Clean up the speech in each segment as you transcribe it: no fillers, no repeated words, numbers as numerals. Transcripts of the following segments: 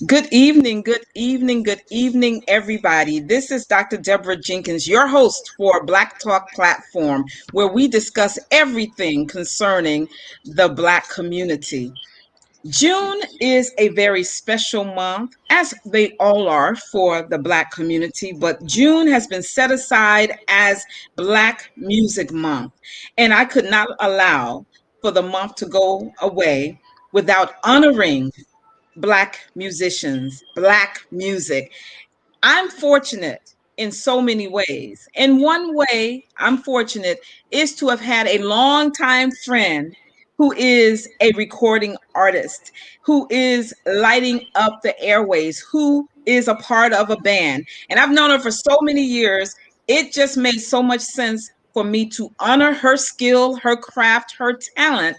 Good evening, everybody. This is Dr. Deborah Jenkins, your host for Black Talk Platform, where we discuss everything concerning the Black community. June is a very special month, as they all are for the Black community, but June has been set aside as Black Music Month. And I could not allow for the month to go away without honoring Black musicians, Black music. I'm fortunate in so many ways. And one way I'm fortunate is to have had a longtime friend who is a recording artist, who is lighting up the airways, who is a part of a band. And I've known her for so many years. It just made so much sense for me to honor her skill, her craft, her talent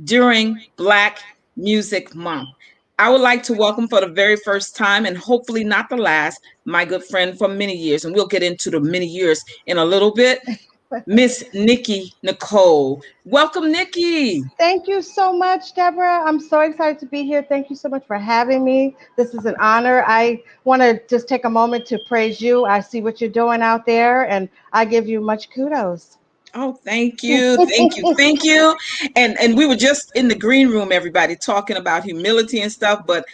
during Black Music Month. I would like to welcome for the very first time, and hopefully not the last, my good friend for many years, and we'll get into the many years in a little bit, Miss Nikki Nicole. Welcome, Nikki. Thank you so much, Deborah. I'm so excited to be here. Thank you so much for having me. This is an honor. I want to just take a moment to praise you. I see what you're doing out there, and I give you much kudos. Oh, thank you, thank you, thank you. And we were just in the green room, everybody, talking about humility and stuff. But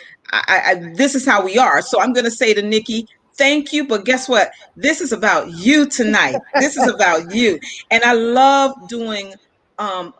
this is how we are. So I'm going to say to Nikki, thank you. But guess what? This is about you tonight. This is about you. And I love doing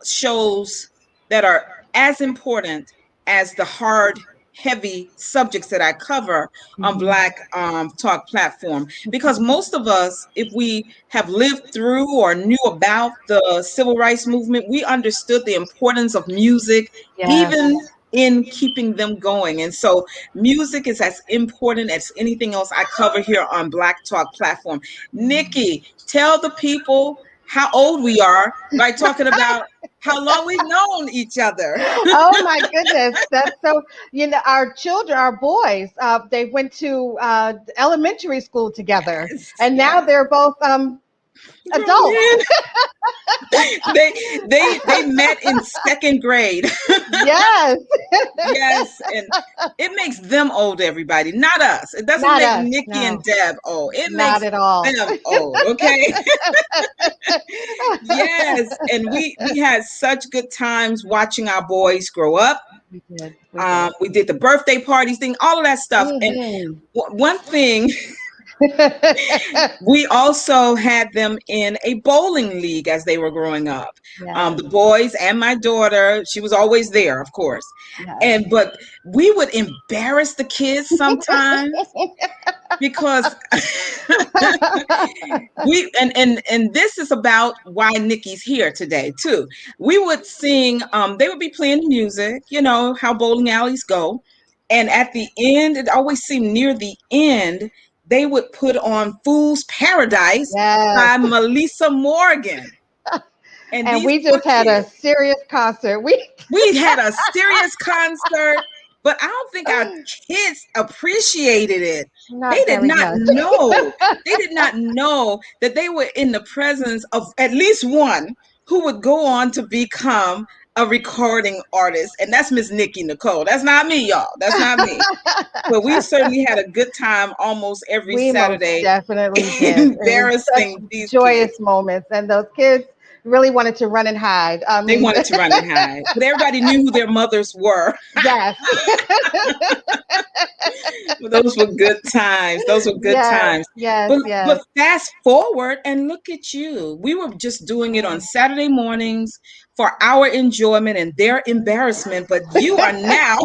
shows that are as important as the hard, heavy subjects that I cover on Mhm. Black Talk Platform. Because most of us, if we have lived through or knew about the civil rights movement, we understood the importance of music, Yes. even in keeping them going. And so music is as important as anything else I cover here on Black Talk Platform. Nikki, tell the people how old we are by talking about how long we've known each other. Oh my goodness, that's so. Our children, our boys, they went to elementary school together, Yes, and now yes. they're both Grown adults. men. They met in second grade. Yes, Yes, and it makes them old, everybody, not us. It doesn't not make us. Nikki and No, Deb old. It not makes at all. them old, okay? Yes, and we had such good times watching our boys grow up. We did. We did. We did the birthday parties thing, all of that stuff. And Hmm. one thing, we also had them in a bowling league as they were growing up. Yes. The boys and my daughter, she was always there, of course. Yes. And but we would embarrass the kids sometimes because and this is about why Nikki's here today too. We would sing, they would be playing music, you know how bowling alleys go. And at the end, it always seemed near the end, they would put on Fool's Paradise Yes. by Melissa Morgan. And And these we poor just had a kids, serious concert. We we had a serious concert, but I don't think our kids appreciated it. They not did very not much. know. They did not know that they were in the presence of at least one who would go on to become a recording artist. And that's Miss Nikki Nicole. That's not me, y'all. That's not me. But we certainly had a good time almost every We most Saturday definitely did. It was such embarrassing these kids. joyous moments, and those kids really wanted to run and hide. I They mean, wanted to run and hide, but everybody knew who their mothers were. yes, Those were good times. Those were good yes, times. yes, But yes. fast forward and look at you. We were just doing it on Mm. Saturday mornings for our enjoyment and their embarrassment. But you are now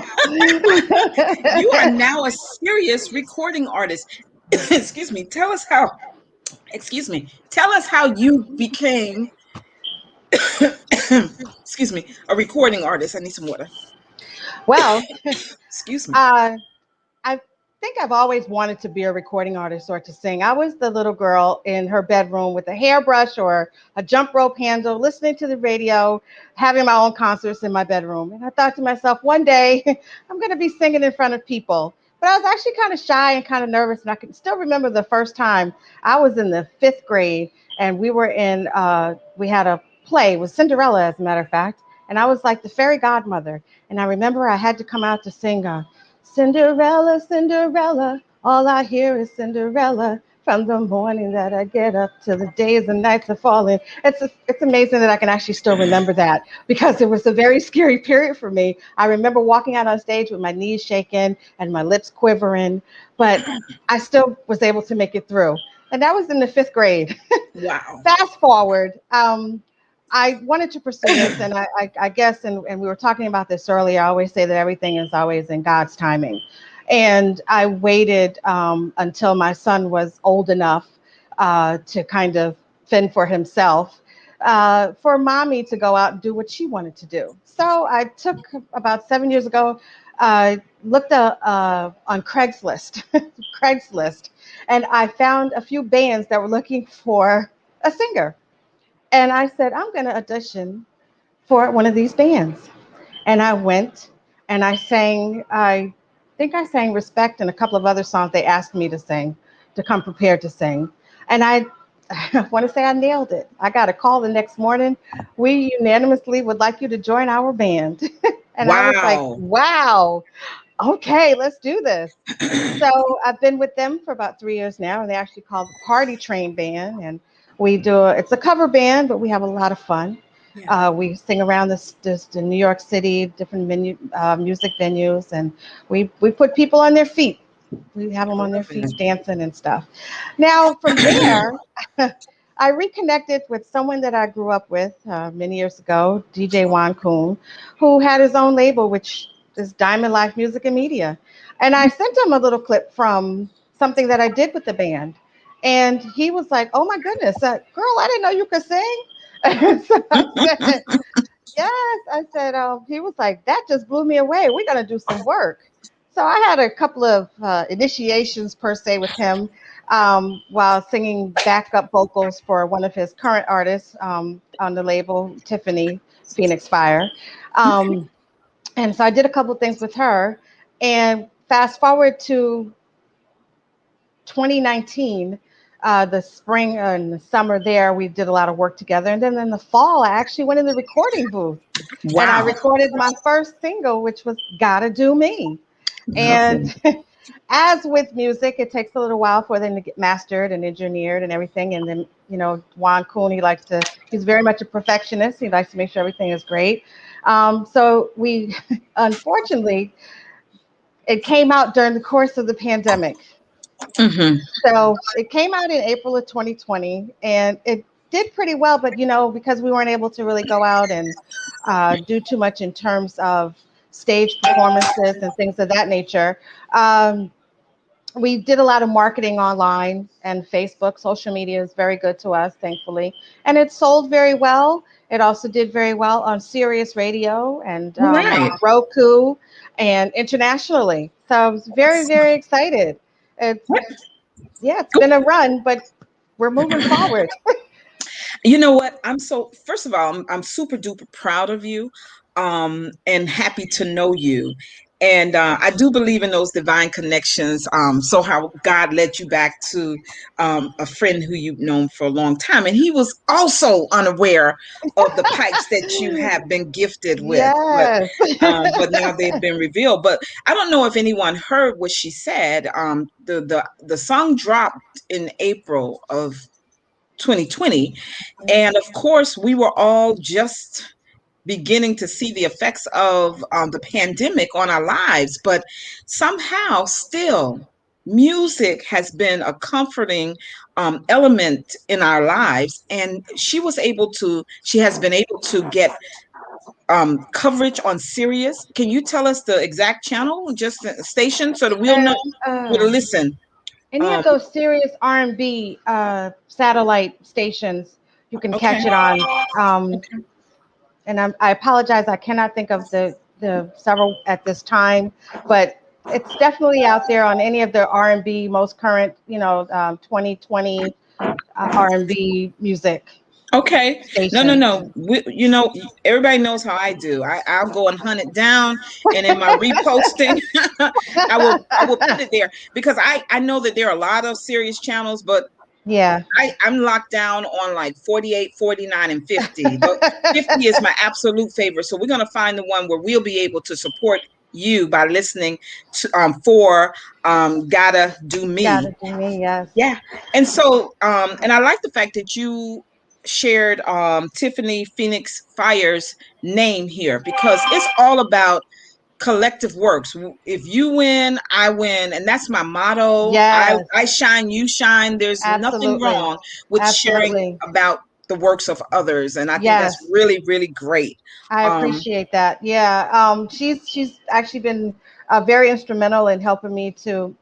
you are now a serious recording artist. Excuse me. Tell us how. Excuse me. Tell us how you became. Excuse me. A recording artist. I need some water. Well, Excuse me. uh, I think I've always wanted to be a recording artist or to sing. I was the little girl in her bedroom with a hairbrush or a jump rope handle, listening to the radio, having my own concerts in my bedroom. And I thought to myself, one day I'm going to be singing in front of people. But I was actually kind of shy and kind of nervous. And I can still remember the first time I was in the fifth grade and we had a play with Cinderella, as a matter of fact. And I was like the fairy godmother. And I remember I had to come out to sing Cinderella, Cinderella, all I hear is Cinderella. From the morning that I get up to the days and nights are falling. It's amazing that I can actually still remember that because it was a very scary period for me. I remember walking out on stage with my knees shaking and my lips quivering, but I still was able to make it through. And that was in the fifth grade. Wow. Fast forward, I wanted to pursue this, and I guess, and we were talking about this earlier. I always say that everything is always in God's timing. And I waited until my son was old enough to kind of fend for himself, for mommy to go out and do what she wanted to do. So I took about 7 years ago, looked on Craigslist, Craigslist, and I found a few bands that were looking for a singer. And I said, I'm going to audition for one of these bands. And I went and I sang, I think I sang Respect and a couple of other songs they asked me to sing, to come prepared to sing. And I want to say I nailed it. I got a call the next morning. We unanimously would like you to join our band. And I was like, Wow. wow, okay, let's do this. So I've been with them for about 3 years now, and they actually call the Party Train Band. And it's a cover band, but we have a lot of fun. Yeah. We sing around the New York City, different music venues, and we put people on their feet. We have them on their Love feet it. dancing and stuff. Now, from there, I reconnected with someone that I grew up with many years ago, DJ Juan Kuhn, who had his own label, which is Diamond Life Music and Media. And I sent him a little clip from something that I did with the band. And he was like, oh my goodness, girl, I didn't know you could sing. So I said, yes. I said, he was like, that just blew me away. We're going to do some work. So I had a couple of initiations per se with him while singing backup vocals for one of his current artists on the label, Tiffany Phoenix Fire. Um, and so I did a couple of things with her. And fast forward to 2019, the spring and the summer there, we did a lot of work together. And then in the fall, I actually went in the recording booth and I Wow. recorded my first single, which was Gotta Do Me. Lovely. And as with music, it takes a little while for them to get mastered and engineered and everything. And then, Juan Kuhn, he's very much a perfectionist. He likes to make sure everything is great. So we, unfortunately, it came out during the course of the pandemic. Hmm. So it came out in April of 2020, and it did pretty well. But because we weren't able to really go out and do too much in terms of stage performances and things of that nature, um, we did a lot of marketing online and Facebook. Social media is very good to us, thankfully, and it sold very well. It also did very well on Sirius Radio and All right. Roku and internationally. So I was very, very excited. It's Yeah, it's been a run, but we're moving forward. You know what? First of all, I'm super duper proud of you, and happy to know you. And I do believe in those divine connections. So how God led you back to a friend who you've known for a long time, and he was also unaware of the pipes that you have been gifted with. Yes. But now they've been revealed. But I don't know if anyone heard what she said. The song dropped in April of 2020. And of course, we were all just beginning to see the effects of the pandemic on our lives, but somehow still, music has been a comforting element in our lives. And she has been able to get coverage on Sirius. Can you tell us the exact channel, just the station, so that we'll know where to uh, listen? any Um, of those serious R&B satellite stations, you can okay. catch it on. And I apologize, I cannot think of the several at this time, but it's definitely out there on any of the R&B most current, 2020 R&B music Okay. No, no, stations. no. Everybody knows how I do. I'll go and hunt it down, and in my reposting, I will put it there because I know that there are a lot of serious channels, but Yeah. I'm locked down on like 48, 49, and 50. But 50 is my absolute favorite. So we're gonna find the one where we'll be able to support you by listening to for Gotta Do Me. Gotta do me, yes. Yeah. And so and I like the fact that you shared Tiffany Phoenix Fire's name here because it's all about collective works. If you win, I win, and that's my motto. Yes, I shine, you shine. There's nothing absolutely. wrong with sharing Absolutely. about the works of others, and I think that's Yes. really really great. I Um, appreciate that. Yeah, she's actually been very instrumental in helping me to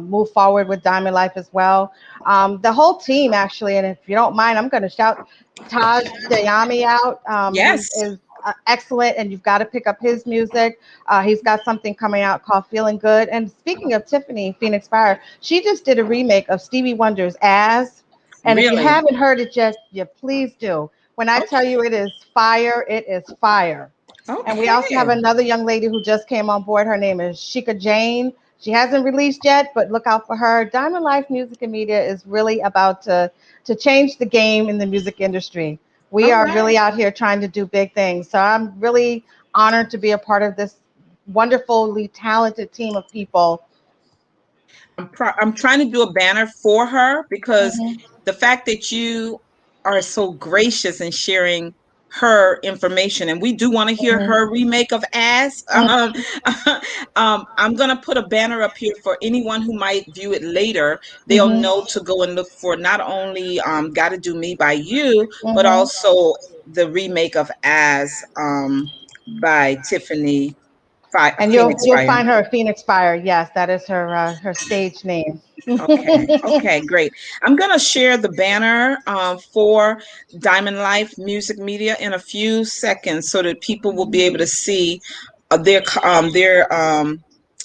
move forward with Diamond Life as well. The whole team actually, and if you don't mind, I'm going to shout Taj Dayami out. He yes, is excellent, and you've got to pick up his music. He's got something coming out called "Feeling Good." And speaking of Tiffany Phoenix Fire, she just did a remake of Stevie Wonder's "As." And if you really. haven't heard it yet, you please do. When I tell Okay, you it is fire, it is fire. And we also have okay. another young lady who just came on board. Her name is Shika Jane. She hasn't released yet, but look out for her. Diamond Life Music and Media is really about to change the game in the music industry. We All are right. really out here trying to do big things. So I'm really honored to be a part of this wonderfully talented team of people. I'm trying to do a banner for her because Hmm. the fact that you are so gracious in sharing her information, and we do want to hear Hmm. her remake of Ass. I'm gonna put a banner up here for anyone who might view it later. They'll Hmm. know to go and look for not only "Gotta Do Me" by you, but Hmm. also the remake of As by Tiffany And Phoenix you'll Fire. find her at Phoenix Fire. Yes, that is her stage name. Okay, okay, great. I'm gonna share the banner for Diamond Life Music Media in a few seconds so that people will be able to see their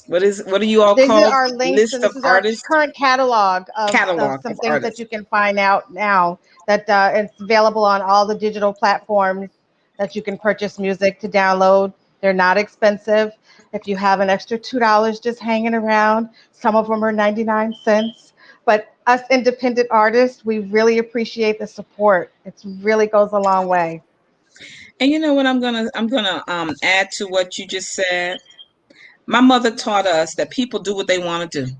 what do you all These are called our links, and list of this is our artists current catalog of catalog some of things that artists. you can find out now. That it's available on all the digital platforms that you can purchase music to download. They're not expensive. If you have an extra $2 just hanging around, some of them are 99 cents. But us independent artists, we really appreciate the support. It really goes a long way. And you know what I'm gonna add to what you just said. My mother taught us that people do what they want to do,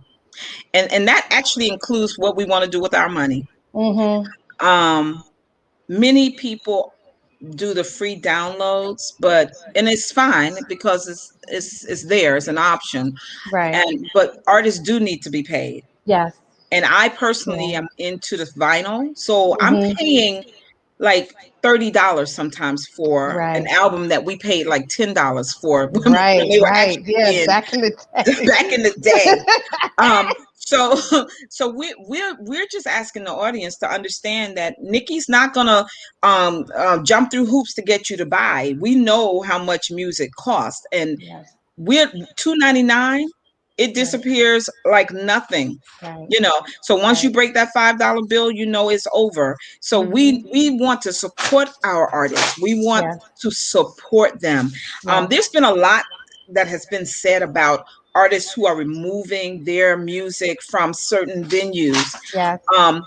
and that actually includes what we want to do with our money. Mm-hmm. Um, Many people do the free downloads, but and it's fine because it's there, it's an option. Right. And but artists do need to be paid. Yes. And I personally Yeah. am into the vinyl, so I'm Mm-hmm. paying like $30 sometimes for an Right. album that we paid like $10 for when Right, they were right. actually Yes, being back in the day. back in the day. So so we're just asking the audience to understand that Nikki's not gonna jump through hoops to get you to buy. We know how much music costs, and Yes, we're 2.99. It right, disappears like nothing. right, So once you right. break that $5 bill, it's over. So Hmm. we want to support our artists. We want Yes, to support them. yes, There's been a lot that has been said about artists who are removing their music from certain venues. yes. Um,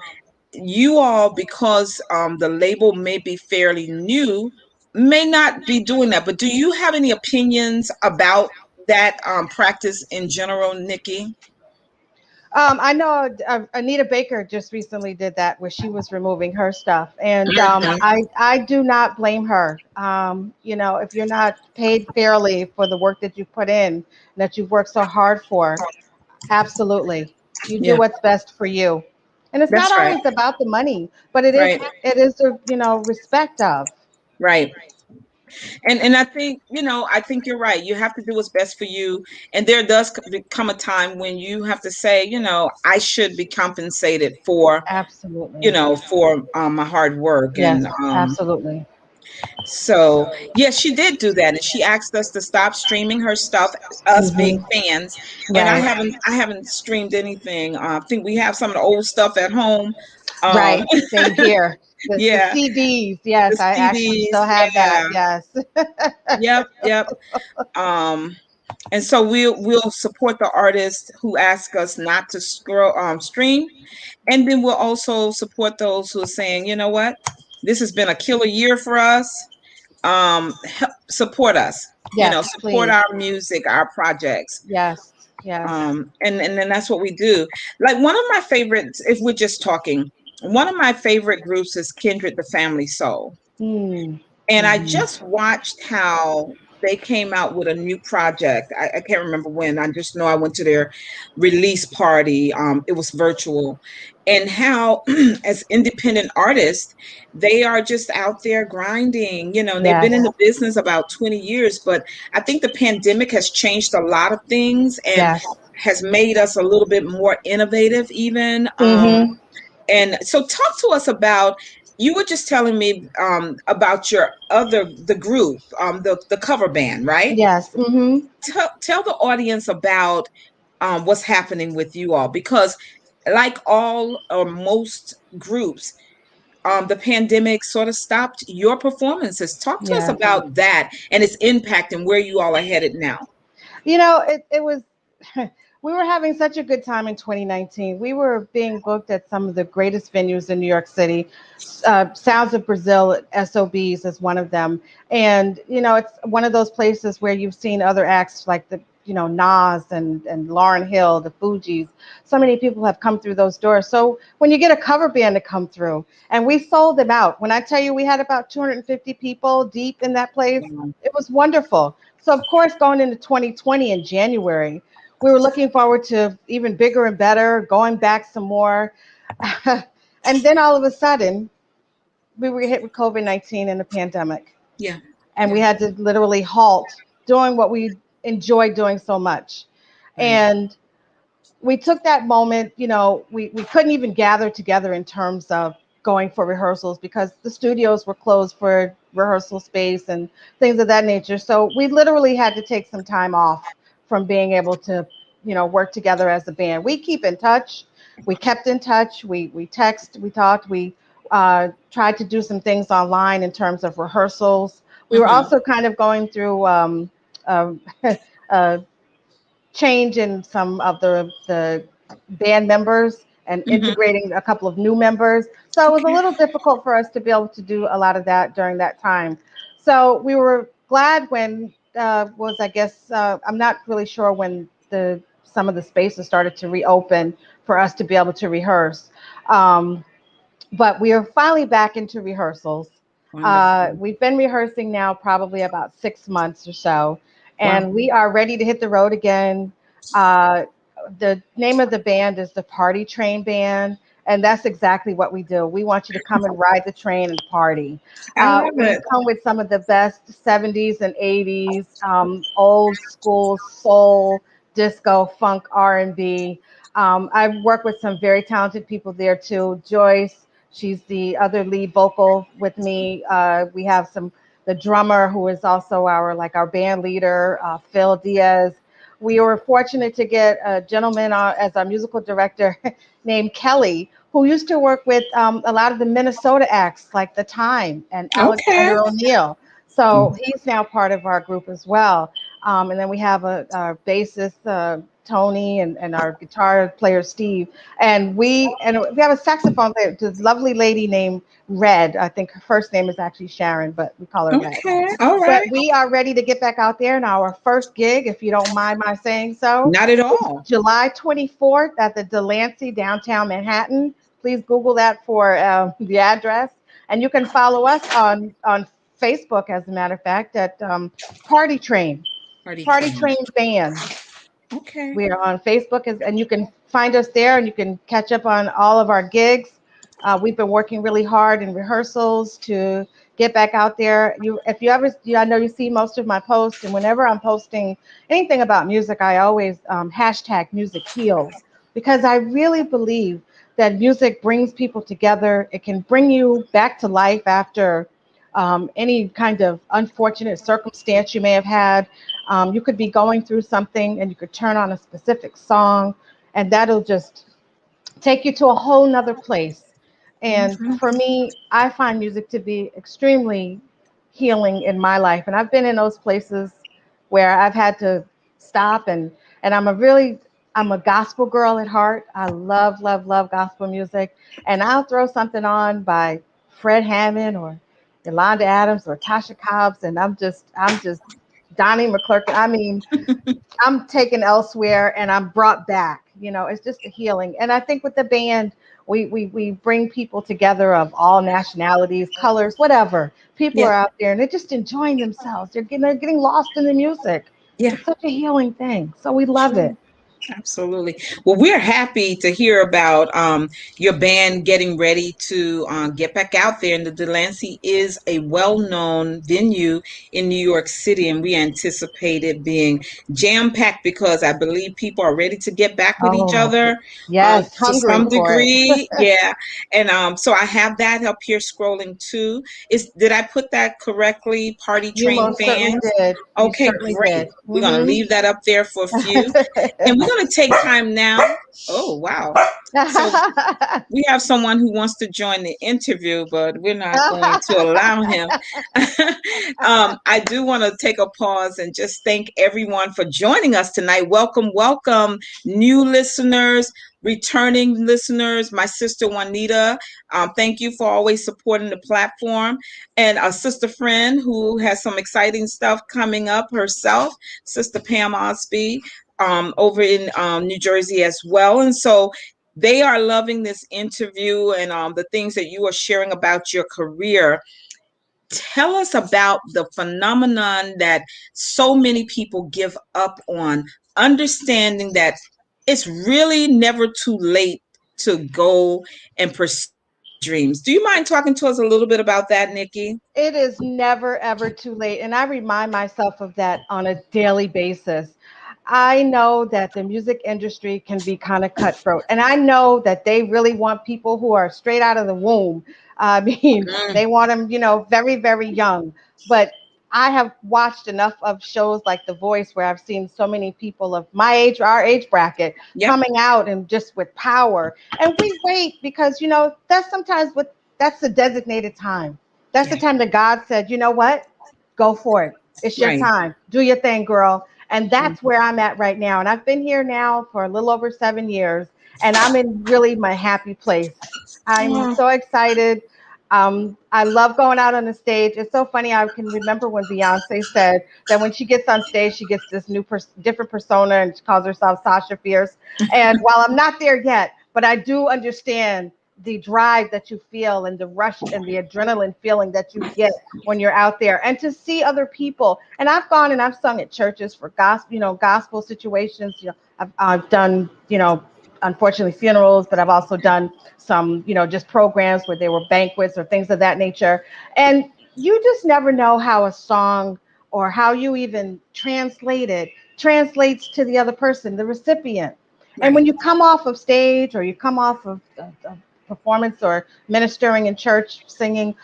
you all, because the label may be fairly new, may not be doing that. But do you have any opinions about that practice in general, Nikki? I know Anita Baker just recently did that where she was removing her stuff, and Mhm. I do not blame her. If you're not paid fairly for the work that you put in, that you've worked so hard for, absolutely, you do Yeah, what's best for you. And it's not that's right. always about the money, but it is Right, it is the respect of. right. And I think you're right. You have to do what's best for you. And there does become a time when you have to say, I should be compensated for, Absolutely. my hard work. Yes, And absolutely. so, yes, she did do that, and she asked us to stop streaming her stuff, us being Hmm. fans. And I Right. haven't, I haven't streamed anything. I think we have some of the old stuff at home. Um, Right. Same here. The yeah, CDs. the Yes, I actually CDs. still have that. Yeah, Yes. yep, yep. Um, and so we'll support the artists who ask us not to stream, and then we'll also support those who are saying, you know what, this has been a killer year for us. support us, Yes, support please. our music, our projects. Yes, yes. And then that's what we do. Like one of my favorites, if we're just talking, one of my favorite groups is Kindred the Family Soul. Mm. And I Hmm. just watched how they came out with a new project. I can't remember when. I just know I went to their release party. It was virtual. And how, as independent artists, they are just out there grinding, and they've been in Yes, the business about 20 years. But I think the pandemic has changed a lot of things and yes. has made us a little bit more innovative, even. Hmm. And so, talk to us about. You were just telling me about the group, the cover band, right? Yes. Hmm. Tell the audience about what's happening with you all, because, like all or most groups, the pandemic sort of stopped your performances. Talk to us Yes. about that and its impact and where you all are headed now. It was, we were having such a good time in 2019. We were being booked at some of the greatest venues in New York City. Sounds of Brazil, SOBs is one of them. And, it's one of those places where you've seen other acts like Nas and Lauryn Hill, the Fugees. So many people have come through those doors. So when you get a cover band to come through, and we sold them out. When I tell you we had about 250 people deep in that place, Wow. it was wonderful. So of course, going into 2020 in January, we were looking forward to even bigger and better, going back some more. And then all of a sudden, we were hit with COVID-19 and the pandemic. Yeah. And Yeah. we had to literally halt doing what we enjoyed doing so much. Right. And we took that moment, we couldn't even gather together in terms of going for rehearsals because the studios were closed for rehearsal space and things of that nature. So we literally had to take some time off from being able to, work together as a band. We keep in touch. We kept in touch. We text, we talked, we tried to do some things online in terms of rehearsals. We were Mm-hmm. also kind of going through uh, uh, change in some of the band members and Mm-hmm. integrating a couple of new members. So it was a Okay. little difficult for us to be able to do a lot of that during that time. So we were glad when was I guess I'm not really sure when the some of the spaces started to reopen for us to be able to rehearse. Um, but we are finally back into rehearsals. Wonderful. We've been rehearsing now probably about 6 months or so, Wow. and we are ready to hit the road again. Uh, the name of the band is the Party Train Band, and that's exactly what we do. We want you to come and ride the train and party. I love We it. come with some of the best 70s and 80s, old school soul, disco, funk, R&B. I've worked with some very talented people there too. Joyce, she's the other lead vocal with me. We have the drummer who is also our band leader, Phil Diaz. We were fortunate to get a gentleman as our musical director named Kelly, who used to work with a lot of the Minnesota acts like The Time and Okay. Alexander O'Neill. So he's now part of our group as well. And then we have our bassist, Tony, and our guitar player, Steve. And we have a saxophone player, this lovely lady named Red. I think her first name is actually Sharon, but we call her Red. Okay. All But right. we are ready to get back out there. And our first gig, if you don't mind my saying so, Not at is all. July 24th at the Delancey, downtown Manhattan. Please Google that for the address. And you can follow us on Facebook, as a matter of fact, at Party Train, Party Party train. Train Band. Okay. We are on Facebook, and you can find us there, and you can catch up on all of our gigs. We've been working really hard in rehearsals to get back out there. If you ever, I know you see most of my posts, and whenever I'm posting anything about music, I always hashtag music heals because I really believe that music brings people together. It can bring you back to life after any kind of unfortunate circumstance you may have had. You could be going through something and you could turn on a specific song, and that'll just take you to a whole nother place. And Hmm. for me, I find music to be extremely healing in my life. And I've been in those places where I've had to stop and I'm a gospel girl at heart. I love, love, love gospel music. And I'll throw something on by Fred Hammond or Yolanda Adams or Tasha Cobbs, and I'm just Donnie McClurkin. I mean, I'm taken elsewhere and I'm brought back. It's just a healing. And I think with the band, we bring people together of all nationalities, colors, whatever. People Yeah. are out there and they're just enjoying themselves. They're getting lost in the music. Yeah. It's such a healing thing. So we love Sure. it. Absolutely. Well, we're happy to hear about your band getting ready to get back out there. And the Delancey is a well-known venue in New York City, and we anticipate it being jam-packed because I believe people are ready to get back with each Oh, other yes, to hungry some for it. degree. Yeah. And so I have that up here scrolling too. Did I put that correctly? Party You Train most certainly fans? did. You Okay, certainly great. did. We're going to Hmm. leave that up there for a few. And we're going to take time now. Oh, wow. So we have someone who wants to join the interview, but we're not going to allow him. I do want to take a pause and just thank everyone for joining us tonight. Welcome, welcome, new listeners, returning listeners. My sister Juanita, thank you for always supporting the platform. And a sister friend who has some exciting stuff coming up herself, Sister Pam Osby, over in New Jersey as well. And so they are loving this interview and the things that you are sharing about your career. Tell us about the phenomenon that so many people give up on, understanding that it's really never too late to go and pursue your dreams. Do you mind talking to us a little bit about that, Nikki? It is never, ever too late. And I remind myself of that on a daily basis. I know that the music industry can be kind of cutthroat. And I know that they really want people who are straight out of the womb. I mean, Mm, they want them, very, very young. But I have watched enough of shows like The Voice where I've seen so many people of my age or our age bracket yep, coming out and just with power. And we wait because, that's sometimes that's the designated time. That's the yeah, time that God said, you know what? Go for it. It's your right. time. Do your thing, girl. And Mm. that's where I'm at right now. And I've been here now for a little over 7 years, and I'm in really my happy place. I'm Oh, so excited. I love going out on the stage. It's so funny. I can remember when Beyonce said that when she gets on stage, she gets this different persona, and she calls herself Sasha Fierce. And while I'm not there yet, but I do understand the drive that you feel and the rush and the adrenaline feeling that you get when you're out there, and to see other people. And I've gone and I've sung at churches for gospel, gospel situations. I've done, unfortunately funerals, but I've also done some, just programs where there were banquets or things of that nature. And you just never know how a song or how you even translate it translates to the other person, the recipient. And right. when you come off of stage or you come off of performance or ministering in church, singing,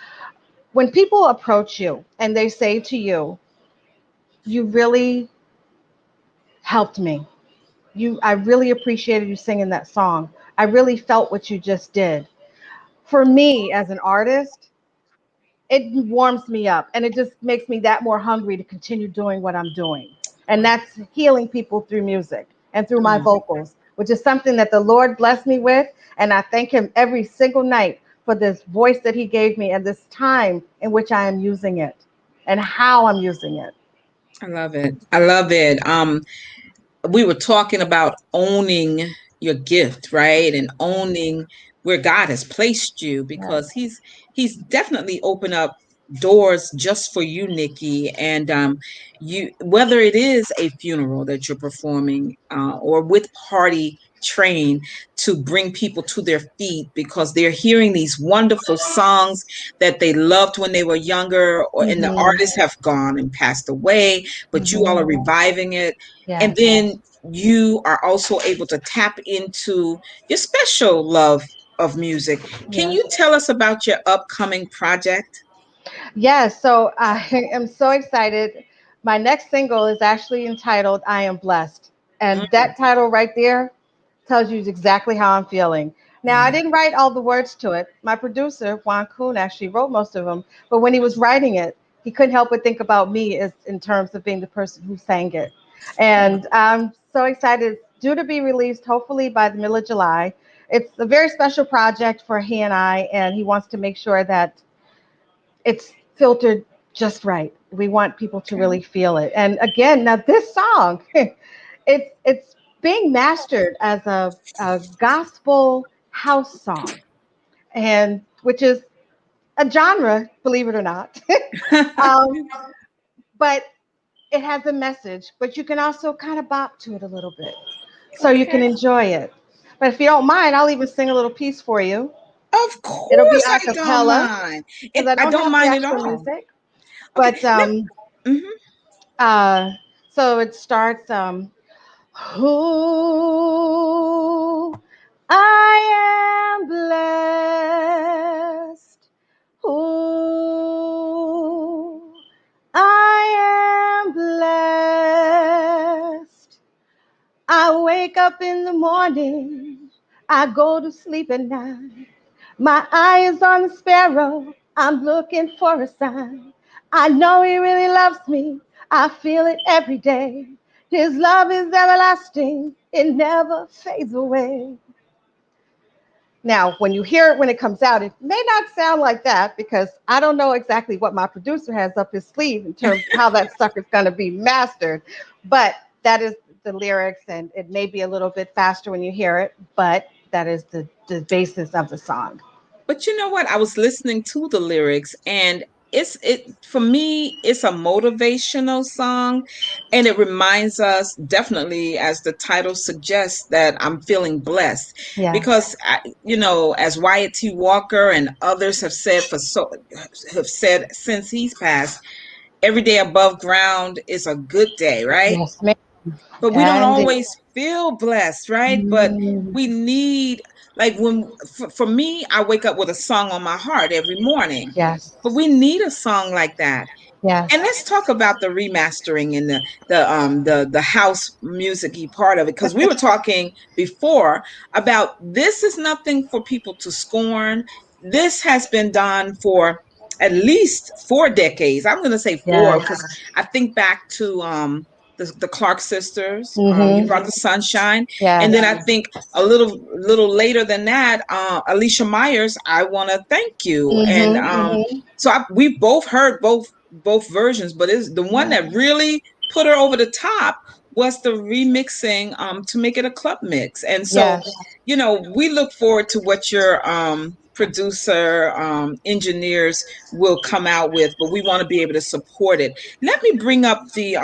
when people approach you and they say to you, "You really helped me. I really appreciated you singing that song. I really felt what you just did." For me as an artist, it warms me up and it just makes me that more hungry to continue doing what I'm doing. And that's healing people through music and through my Mm. vocals, which is something that the Lord blessed me with. And I thank Him every single night for this voice that He gave me and this time in which I am using it and how I'm using it. I love it. I love it. We were talking about owning your gift, right? And owning where God has placed you because Yes. he's definitely opened up doors just for you, Nikki. And you whether it is a funeral that you're performing or with Party Train to bring people to their feet because they're hearing these wonderful songs that they loved when they were younger or and the Mm-hmm. artists have gone and passed away, but you all are Mm-hmm. reviving it. And Yes. then you are also able to tap into your special love of music. Can Yes. you tell us about your upcoming project? Yes. So I am so excited. My next single is actually entitled I Am Blessed. And Mm, that title right there tells you exactly how I'm feeling. Now, I yeah, didn't write all the words to it. My producer, Juan Kuhn, actually wrote most of them. But when he was writing it, he couldn't help but think about me as in terms of being the person who sang it. yeah, And I'm so excited. It's due to be released hopefully by the middle of July. It's a very special project for he and I, and he wants to make sure that it's filtered just right. We want people to really feel it. And again, now this song, it's being mastered as a gospel house song, and which is a genre, believe it or not. Okay. um, but it has a message, but you can also kind of bop to it a little bit so you can Okay. enjoy it. But if you don't mind, I'll even sing a little piece for you. Of It'll be course, a I don't cappella mind. because I I don't don't have the mind at extra all. music. Okay. But Mhm. uh, so it starts. Who I am blessed. Who I am blessed. I wake up in the morning. I go to sleep at night. My eye is on the sparrow. I'm looking for a sign. I know he really loves me. I feel it every day. His love is everlasting. It never fades away. Now, when you hear it when it comes out, it may not sound like that because I don't know exactly what my producer has up his sleeve in terms of how that sucker's going to be mastered. But that is the lyrics, and it may be a little bit faster when you hear it, but that is the basis of the song. But you know what? I was listening to the lyrics, and it for me it's a motivational song, and it reminds us, definitely as the title suggests, that I'm feeling blessed Yes. because as Wyatt T. Walker and others have said since he's passed, every day above ground is a good day, right? Yes, ma'am. But we don't And always feel blessed, right? But mm, we need, like, for me, I wake up with a song on my heart every morning, yes, but we need a song like that. yes, And let's talk about the remastering and the house music-y part of it, because we were talking before about this is nothing for people to scorn. This has been done for at least 4 decades. I'm going to say four yes. because I think back to the Clark sisters. You Mm-hmm. brought the sunshine, and Yes. then I think a little later than that, Alicia Myers, I want to thank you, and Mm-hmm. Mm-hmm. we both heard both versions, but it's the one that really put her over the top was the remixing to make it a club mix. And so, Yes. we look forward to what your producer engineers will come out with, but we want to be able to support it. Let me bring up the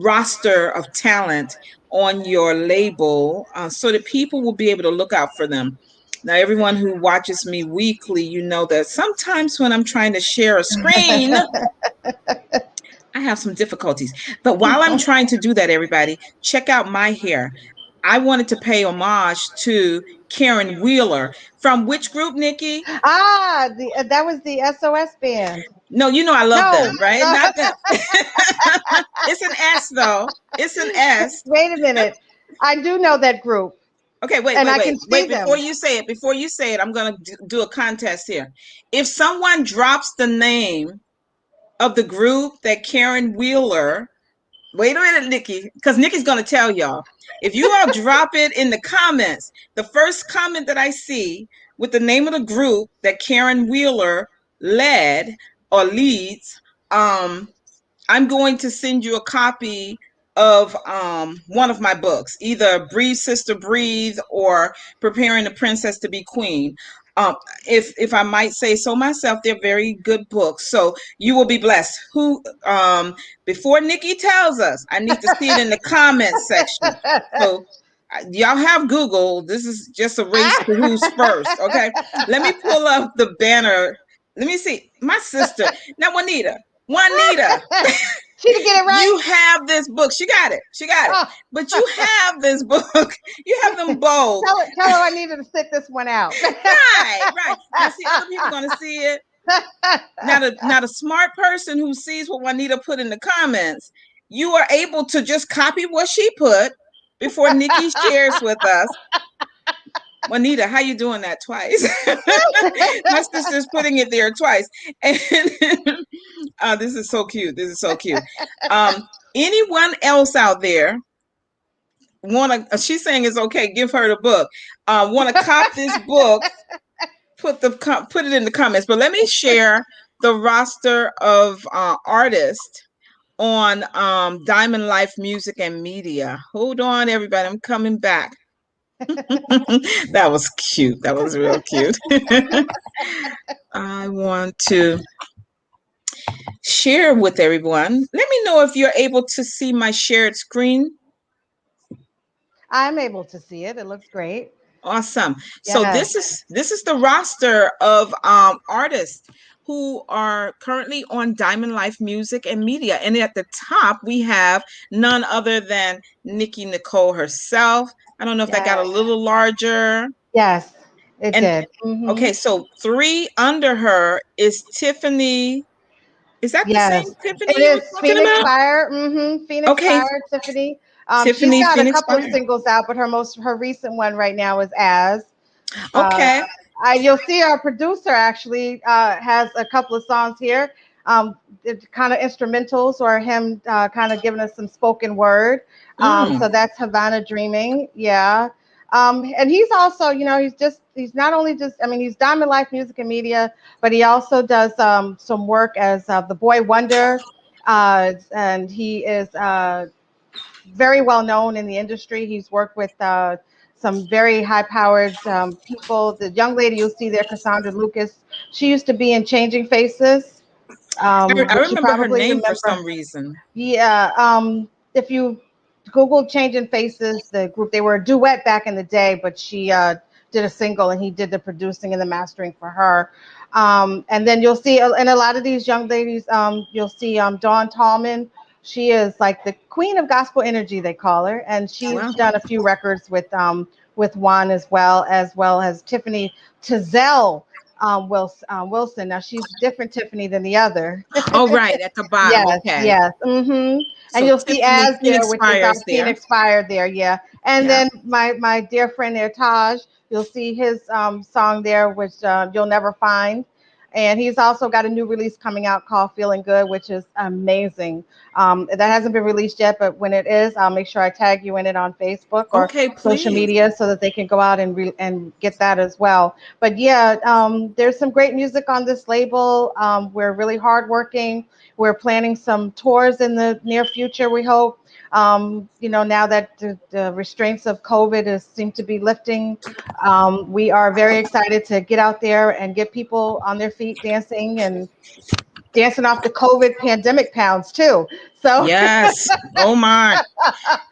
roster of talent on your label so that people will be able to look out for them. Now, everyone who watches me weekly, you know that sometimes when I'm trying to share a screen, I have some difficulties. But while I'm trying to do that, everybody, check out my hair. I wanted to pay homage to Karen Wheeler. From which group, Nikki? That was the SOS band. No, I love No. them, right? Not them. It's an S, though. It's an S. Wait a minute. I do know that group, Okay, wait, and wait, I wait, can see wait. them. Before you say it, I'm going to do a contest here. If someone drops the name of the group that Karen Wheeler, wait a minute, Nikki, because Nikki's going to tell y'all. If you all drop it in the comments, the first comment that I see with the name of the group that Karen Wheeler led or leads, um, I'm going to send you a copy of one of my books, either Breathe Sister Breathe or Preparing the Princess to be Queen. Um, if I might say so myself, they're very good books. So you will be blessed. Who before Nikki tells us, I need to see it in the comments section. So y'all have Google. This is just a race to who's first. Okay. Let me pull up the banner. Let me see. My sister. Now, Juanita, She didn't get it right. you have this book. She got it. She got it. Oh. But you have this book. You have them both. Tell her I needed to sit this one out. Right, right. Now, see, other people are gonna see it. Now the smart person who sees what Juanita put in the comments, you are able to just copy what she put before Nikki shares with us. Juanita, how you doing that twice? My sister's putting it there twice, and this is so cute. This is so cute. Um, Anyone else out there want to? She's saying it's okay. Give her the book. Want to cop this book? Put it in the comments. But let me share the roster of artists on Diamond Life Music and Media. Hold on, everybody. I'm coming back. That was cute. That was real cute. I want to share with everyone. Let me know if you're able to see my shared screen. I'm able to see it. It looks great. Awesome. So Yes. this is the roster of artists who are currently on Diamond Life Music and Media. And at the top, we have none other than Nikki Nicole herself. I don't know if that got a Yes. little larger. Yes, it And did. Hmm. okay, so three under her is Tiffany. Is that the Yes, same Tiffany it you were is talking Phoenix about? Fire. Hmm. Phoenix Okay, Fire, Tiffany. She's Tiffany got a Phoenix couple of Fire. singles out, but her recent one right now is As. Uh, Okay. you'll see our producer actually has a couple of songs here. It's kind of instrumentals or him kind of giving us some spoken word. Mm. So that's Havana Dreaming. Yeah. And he's also, he's not only just, I mean, he's Diamond Life Music and Media, but he also does some work as the Boy Wonder. And he is very well known in the industry. He's worked with some very high powered people. The young lady you'll see there, Cassandra Lucas, she used to be in Changing Faces, I which you remember her probably name for remember. some reason. Yeah. If you Google Changing Faces, the group, they were a duet back in the day, but she did a single and he did the producing and the mastering for her. And then you'll see, and a lot of these young ladies, you'll see Dawn Tallman. She is like the queen of gospel energy, they call her, and she's Wow. done a few records with Juan as well as Tiffany Tizell Wilson. Now she's different Tiffany than the other. Oh, right, at the bottom. Yes, Okay. yes. Mm-hmm. And So you'll see Tiffany As there, Phoenix which is our Fires there. Phoenix Fire there, yeah. And Yeah. then my dear friend there, Taj, you'll see his song there, which you'll never find. And he's also got a new release coming out called Feeling Good, which is amazing. That hasn't been released yet, but when it is, I'll make sure I tag you in it on Facebook or Okay, social please. media so that they can go out and get that as well. But yeah, there's some great music on this label. We're really hardworking. We're planning some tours in the near future, we hope. Now that the restraints of COVID seem to be lifting, we are very excited to get out there and get people on their feet dancing and dancing off the COVID pandemic pounds too. So, Yes. Oh my.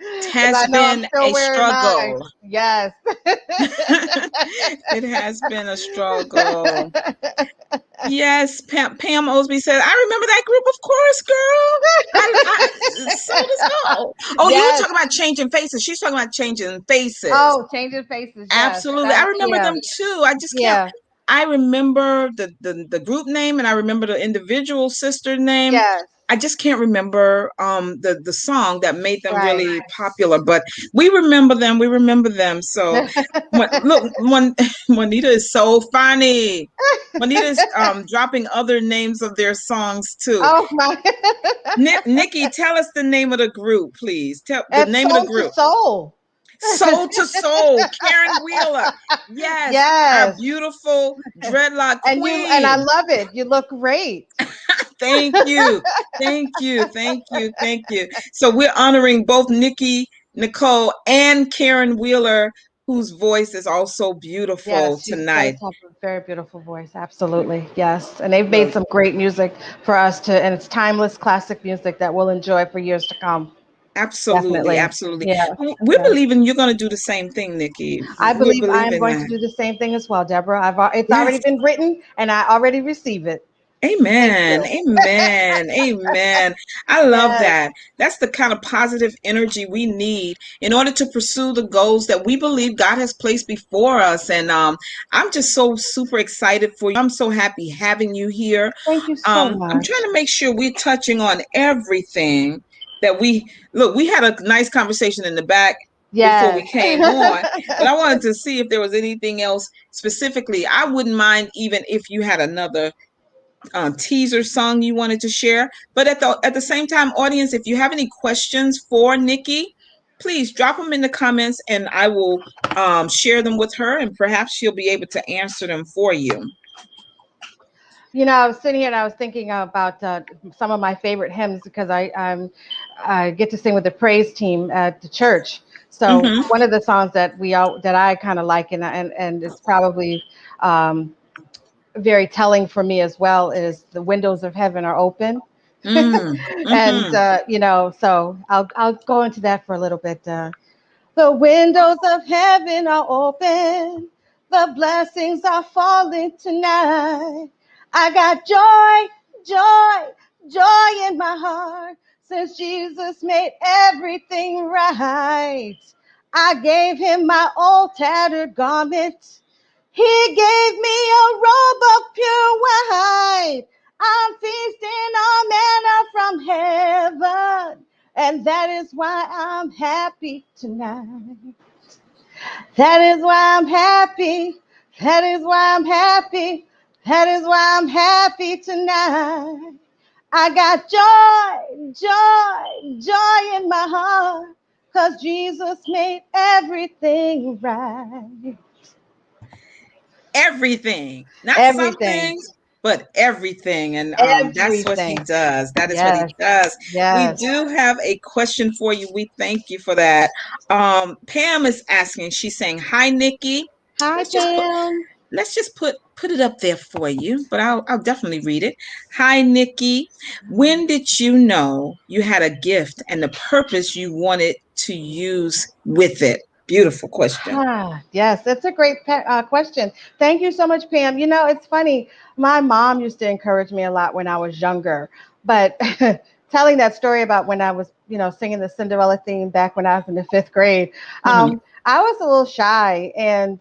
It because has I know I'm been still a wearing mine. struggle. Yes. It has been a struggle. Yes, Pam Osby said, I remember that group, of course, girl. So does all. Oh, you were Yes. talking about changing faces. She's talking about changing faces. Oh, changing faces. Yes. Absolutely. I That. remember Yeah. them too. I just can't. Yeah. I remember the group name and I remember the individual sister name. Yes. I just can't remember the song that made them Right. really popular, but we remember them. We remember them. So look, Juanita is so funny. Juanita is dropping other names of their songs too. Oh my. Nikki, tell us the name of the group, please. Tell the It's name of the soul to group. soul. Soul to Soul, Karen Wheeler. Yes, our Yes. beautiful dreadlock And I queen. love it. You look great. Thank you. Thank you. Thank you. Thank you. So we're honoring both Nikki Nicole and Karen Wheeler, whose voice is also beautiful Yes, she does tonight. have a very beautiful voice. Absolutely. Yes. And they've made Well, some great music for us and it's timeless classic music that we'll enjoy for years to come. absolutely. Definitely. Absolutely. Yeah. We're Yeah. believing you're going to do the same thing, Nikki. I We're believe I am believing going to that. do the same thing as well, Deborah. It's Yes. already been written and I already receive it. Thank Amen. you. Amen. Amen. I love Yes. that. That's the kind of positive energy we need in order to pursue the goals that we believe God has placed before us. And I'm just so super excited for you. I'm so happy having you here. Thank you so I'm trying much. to make sure we're touching on everything that we had a nice conversation in the back before we Yes. came on, but I wanted to see if there was anything else specifically. I wouldn't mind even if you had another teaser song you wanted to share. But at the same time, audience, if you have any questions for Nikki, please drop them in the comments, and I will share them with her, and perhaps she'll be able to answer them for you. I was sitting here and I was thinking about some of my favorite hymns because I get to sing with the praise team at the church. So Mm-hmm. one of the songs that I kind of like and it's probably um, very telling for me as well is the windows of heaven are open. Mm, And mm-hmm. so I'll go into that for a little bit. The windows of heaven are open. The blessings are falling tonight. I got joy in my heart since Jesus made everything right. I gave him my old tattered garment. He gave me a robe of pure white. I'm feasting on manna from heaven. And that is why I'm happy tonight. That is why I'm happy. That is why I'm happy. That is why I'm happy tonight. I got joy in my heart. Cause Jesus made everything right. Everything, not some Everything. things, but everything. And that's what he Everything. does. That is what he Yes. does. We Yes. do have a question for you. We thank you for that. Pam is asking, she's saying, hi, Nikki. Hi, Let's just put Pam. let's just put it up there for you, but I'll definitely read it. Hi, Nikki. When did you know you had a gift and the purpose you wanted to use with it? Beautiful question. Yes, that's a great question. Thank you so much, Pam. It's funny. My mom used to encourage me a lot when I was younger, but telling that story about when I was, singing the Cinderella theme back when I was in the fifth grade, Mhm. I was a little shy and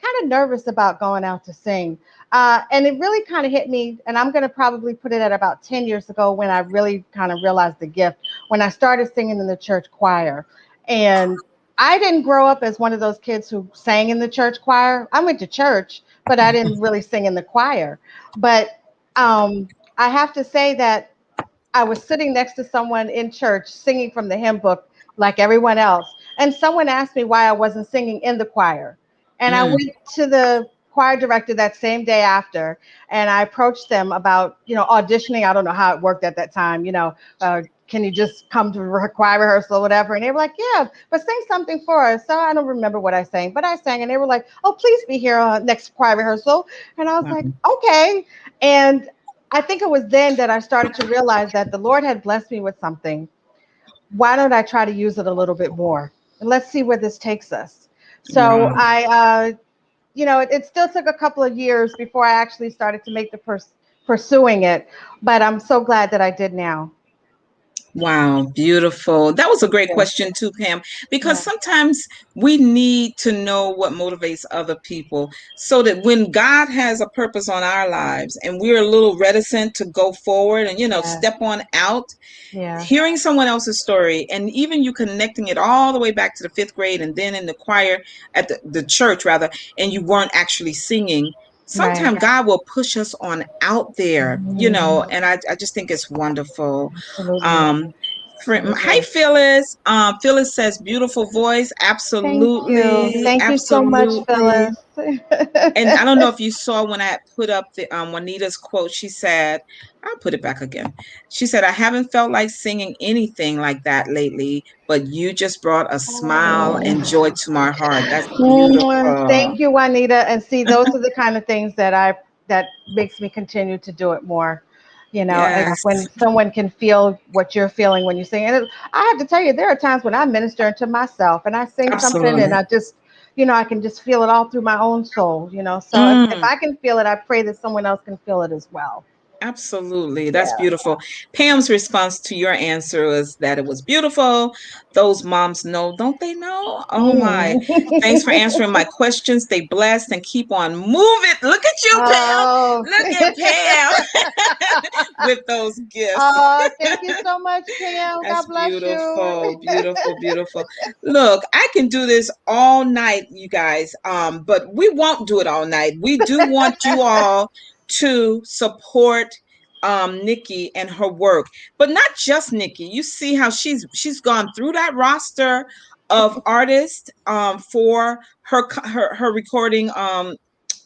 kind of nervous about going out to sing. And it really kind of hit me, and I'm going to probably put it at about 10 years ago when I really kind of realized the gift when I started singing in the church choir. And I didn't grow up as one of those kids who sang in the church choir. I went to church, but I didn't really sing in the choir. But I have to say that I was sitting next to someone in church singing from the hymn book like everyone else. And someone asked me why I wasn't singing in the choir. And I Mm. went to the choir director that same day after and I approached them about, auditioning. I don't know how it worked at that time, can you just come to choir rehearsal or whatever? And they were like, yeah, but sing something for us. So I don't remember what I sang, but I sang and they were like, oh, please be here on next choir rehearsal. And I was like, Wow. okay. And I think it was then that I started to realize that the Lord had blessed me with something. Why don't I try to use it a little bit more? And let's see where this takes us. So Wow. it still took a couple of years before I actually started to make the pursuing it, but I'm so glad that I did now. Wow, beautiful. That was a great Yeah, question too, Pam, because yeah, sometimes we need to know what motivates other people so that when God has a purpose on our lives and we're a little reticent to go forward and, yeah, step on out, yeah. hearing someone else's story and even you connecting it all the way back to the fifth grade and then in the choir at the church rather, and you weren't actually singing. Right. Sometimes God will push us on out there, Mhm. and I just think it's wonderful. Absolutely. Um, hi, Absolutely. Phyllis. Phyllis says, beautiful voice. Thank you. Absolutely. Thank you so much, Absolutely. Phyllis. And I don't know if you saw when I put up the Juanita's quote, she said, I'll put it back again. She said, I haven't felt like singing anything like that lately, but you just brought a smile and joy to my heart. That's beautiful. Thank you, Juanita. And see, those are the kind of things that makes me continue to do it more. It's Yes, when someone can feel what you're feeling when you sing. And I have to tell you, there are times when I minister to myself and I sing something and absolutely. I can just feel it all through my own soul. So if Mm. I can feel it, I pray that someone else can feel it as well. Absolutely. That's Yeah. beautiful. Pam's response to your answer was that it was beautiful. Those moms know, don't they know? Oh my. Mm. Thanks for answering my questions. Stay blessed and keep on moving. Look at you, Pam. Oh. Look at Pam with those gifts. Thank you so much, Pam. God That's bless you. beautiful, beautiful, beautiful. Look, I can do this all night, you guys. But we won't do it all night. We do want you all to support Nikki and her work, but not just Nikki. You see how she's gone through that roster of artists for her recording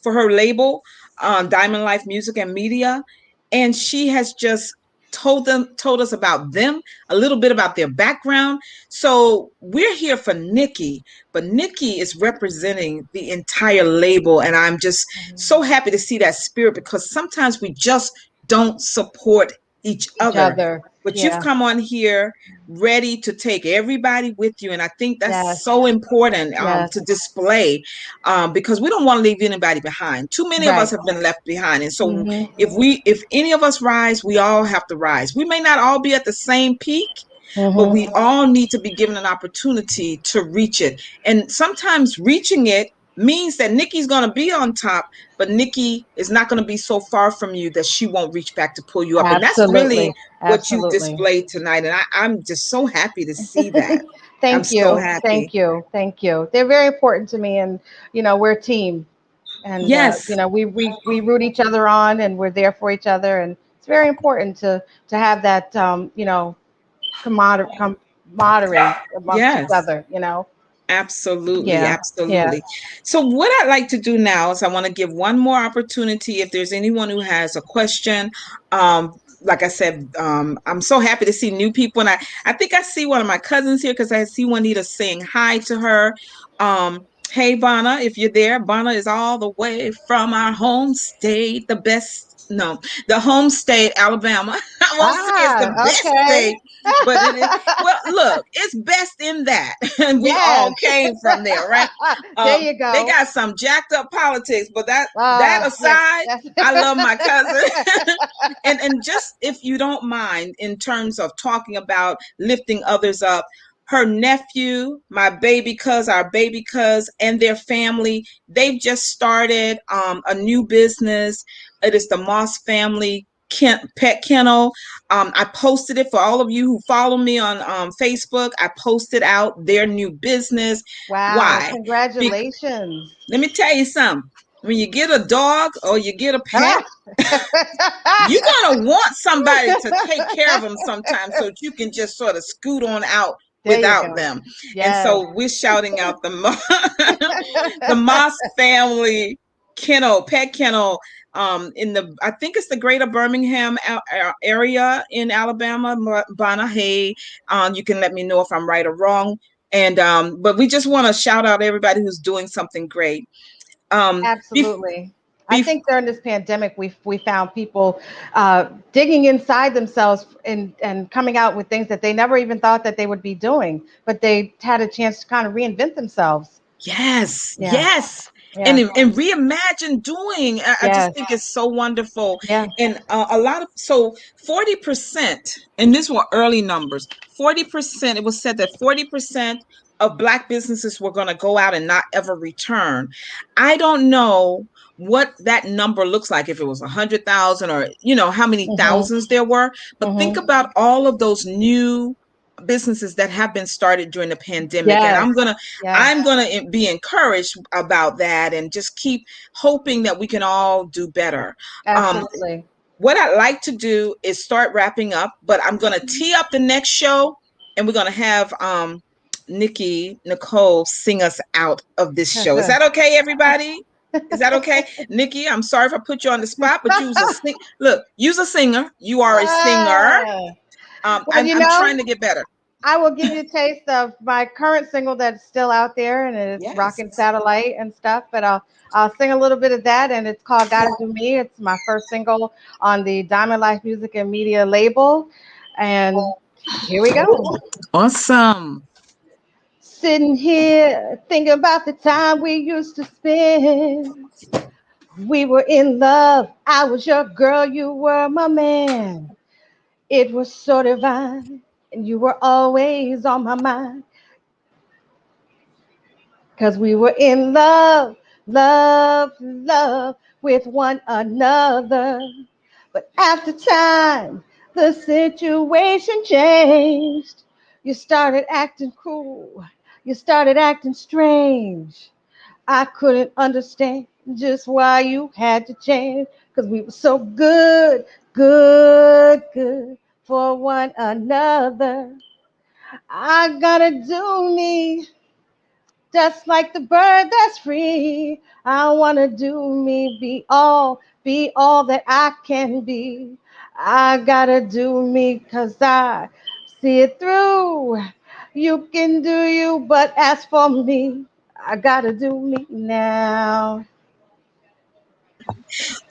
for her label, Diamond Life Music and Media, and she has just told us about them, a little bit about their background. So we're here for Nikki, but Nikki is representing the entire label, and I'm just so happy to see that spirit, because sometimes we just don't support each Each other. other. But you've Yeah. come on here ready to take everybody with you, and I think that's Yes. so important Yes. to display, because we don't want to leave anybody behind. Too many of us Right. have been left behind, and so Hmm. if any of us rise, we all have to rise. We may not all be at the same peak, but Hmm. we all need to be given an opportunity to reach it. And sometimes reaching it means that Nikki's going to be on top, but Nikki is not going to be so far from you that she won't reach back to pull you up. And that's really Absolutely. what you've Absolutely. displayed tonight. And I'm just so happy to see that. I'm Thank so you. happy. Thank you. Thank you. They're very important to me. And, we're a team. And, Yes, we root each other on, and we're there for each other. And it's very important to have that, camaraderie amongst each yes. other. Absolutely, Yeah. Yeah. absolutely. So, what I'd like to do now is I want to give one more opportunity. If there's anyone who has a question, like I said, I'm so happy to see new people, and I think I see one of my cousins here because I see Juanita saying hi to her. Hey, Bonna, if you're there, Bonna is all the way from our home state, the best. No, the home state, Alabama. I won't say it's the Ah, best okay. state, but it is. Well, look, it's best in that. And we Yes. all came from there, right? There you They go. got some jacked up politics, but that Yes. aside, Yes. I love my cousin. And just if you don't mind, in terms of talking about lifting others up, her nephew, my baby cuz, our baby cuz, and their family, they've just started a new business. It is the Moss Family Pet Kennel. I posted it for all of you who follow me on Facebook. I posted out their new business. Wow. Why? Be- Congratulations. Let me tell you something. When you get a dog or you get a pet, Ah. you're gonna want somebody to take care of them sometimes, so that you can just sort of scoot on out There you without go. them. And Yes. so we're shouting out the the Moss Family Pet Kennel, in the, I think it's the greater Birmingham area in Alabama. Bonna, hey, you can let me know if I'm right or wrong. And but we just want to shout out everybody who's doing something great. Be, Absolutely. I be, think during this pandemic, we found people digging inside themselves and coming out with things that they never even thought that they would be doing, but they had a chance to kind of reinvent themselves. Yes, Yeah. yes. Yeah. And reimagine doing. I just Yes. think it's so wonderful. Yeah. And a lot of, so 40%, and these were early numbers, 40%, it was said that 40% of Black businesses were going to go out and not ever return. I don't know what that number looks like, if it was 100,000 or, how many Mhm. thousands there were. But think Mhm. about all of those new businesses that have been started during the pandemic. And Yes. Yes. I'm going to be encouraged about that, and just keep hoping that we can all do better. Um, Absolutely. what I'd like to do is start wrapping up, but I'm going to tee up the next show, and we're going to have Nikki Nicole sing us out of this show. Is that okay, everybody? Is that okay? Nikki, I'm sorry if I put you on the spot, but use a singer. You are a singer. Ah. Well, I'm trying to get better. I will give you a taste of my current single that's still out there, and it's Yes. rocking satellite and stuff. But I'll sing a little bit of that, and it's called "Gotta Do Me." It's my first single on the Diamond Life Music and Media label, and here we go. Awesome. Sitting here thinking about the time we used to spend. We were in love. I was your girl. You were my man. It was so divine, and you were always on my mind. Cause we were in love, love, love with one another. But after time, the situation changed. You started acting cruel. You started acting strange. I couldn't understand just why you had to change. Cause we were so good, good, good for one another. I gotta do me. just like the bird that's free. I wanna do me, be all that I can be. I gotta do me 'cause I see it through. You can do you, but as for me, I gotta do me now.